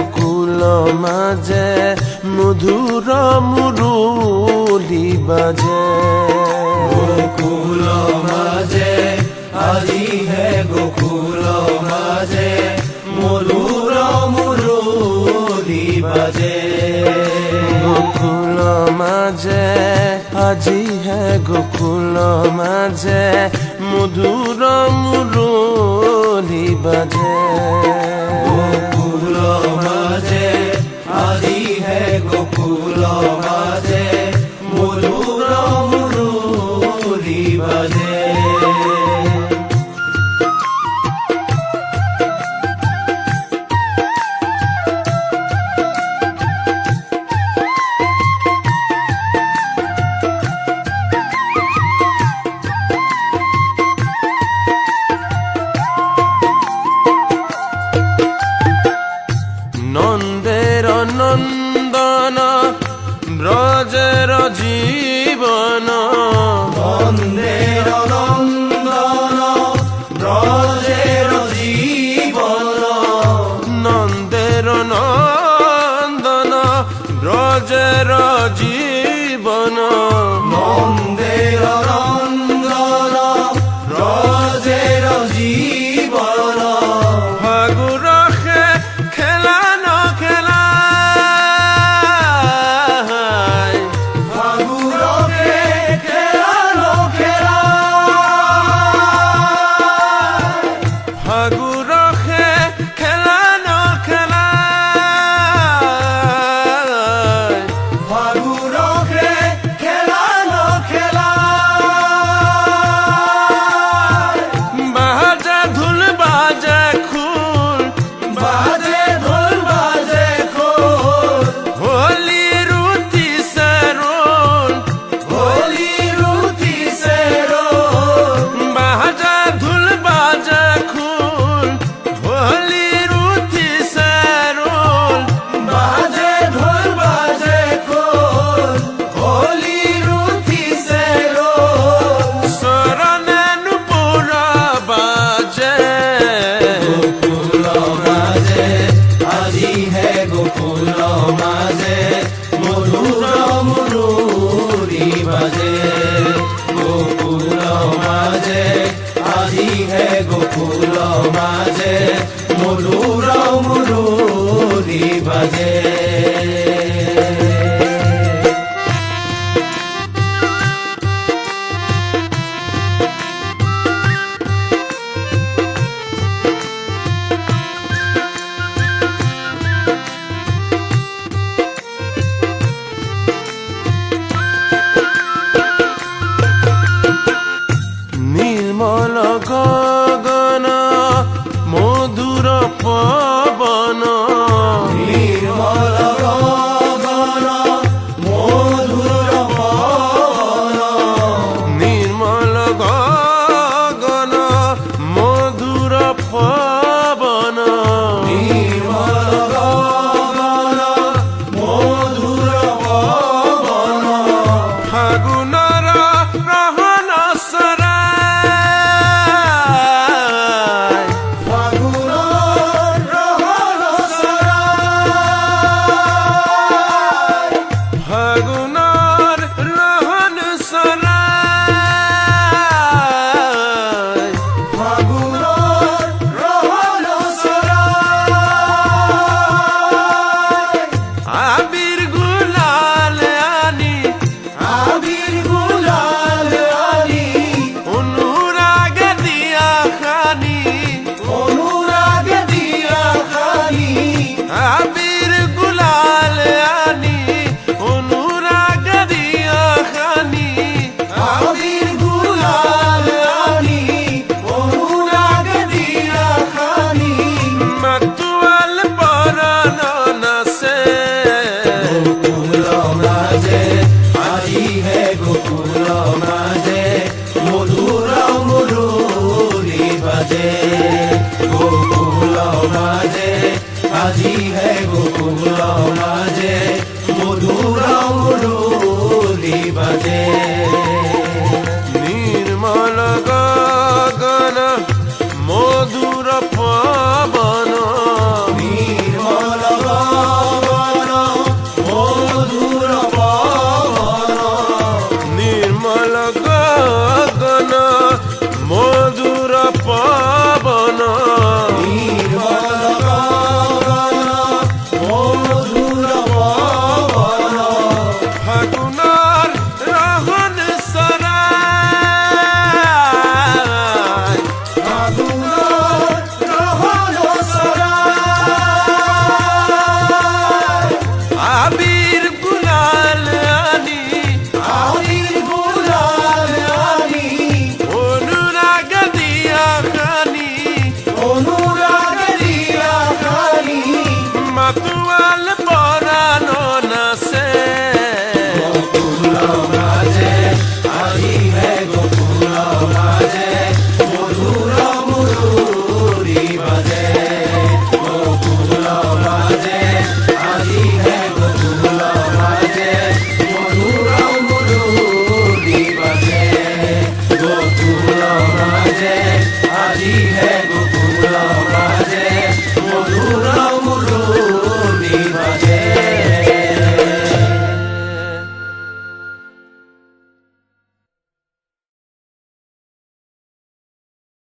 গোকুল মাঝে মধুর মুরলি বাজে। গোকুল মাঝে আজি হে গোকুল মাঝে মধুর মুরলি বাজে। গোকুল মাঝে আজি হে গোকুল মাঝে মধুর মুরলি বাজে। গোকুল মাঝে আজি হে গোকুল মাঝে মধুর মুরলি বাজে। নন্দের নন্দন ব্রজের জীবন। নন্দের নন্দন ব্রজের জীবন। নন্দের নন্দন ব্রজের জীবন। নন্দের নন্দন ব্রজের জীবন। ফাগুর খেলানো খেলা ফাগুরকে খেলানো খেলা। ফাগুর খেলানো খেলা ফাগুরকে খেলানো খেলা। বাজে ধুল বাজে খুল বাজে ঢোল বাজে খোল। হোলি রুতি সরোল হোলি রুতি সে রোল। বাজে ধুল বাজে খুল হোলি রুতি সরোল বাজে ঢোল বাজে খোল। হোলি রুতি সে রোল। শরণেনু পুরা বাজে। গোকুল মাঝে আজি হে গোকুল মাঝে মধুর মুরলি বাজে। গোকুল মাঝে আজি হে গোকুল মাঝে মধুর মুরলি বাজে। নির্মল গগন মধুর পবন। নির্মল গগন মধুর পবন। নির্মল গগন মধুর পবন। নির্মল গগন মধুর পবন। ফাগুনর রহন সরায় ফাগুনের রহন সরায়। ফাগুনর রহন সরায় ফাগুনের রহন সরায়। আবির গুলাল আনি আবির গুলাল আনি। অনুরাগ দিয়া খানি। অনুরাগ দিয়া খানি। আবির গুলাল আনি অনুরাগ দিয়া খানি। আবির গুলাল আনি। অনুরাগ দিয়া খানি। মাতুয়াল পরাণ নাচে। গোকুল মাঝে আজি হে গোকুল মাঝে মধুর মুরলি বাজে। গোকুল মাঝে আজি হে গোকুল মাঝে মধুর মুরলি বাজে। নির্মল গগন মধুর পবন। নির্মল মাতু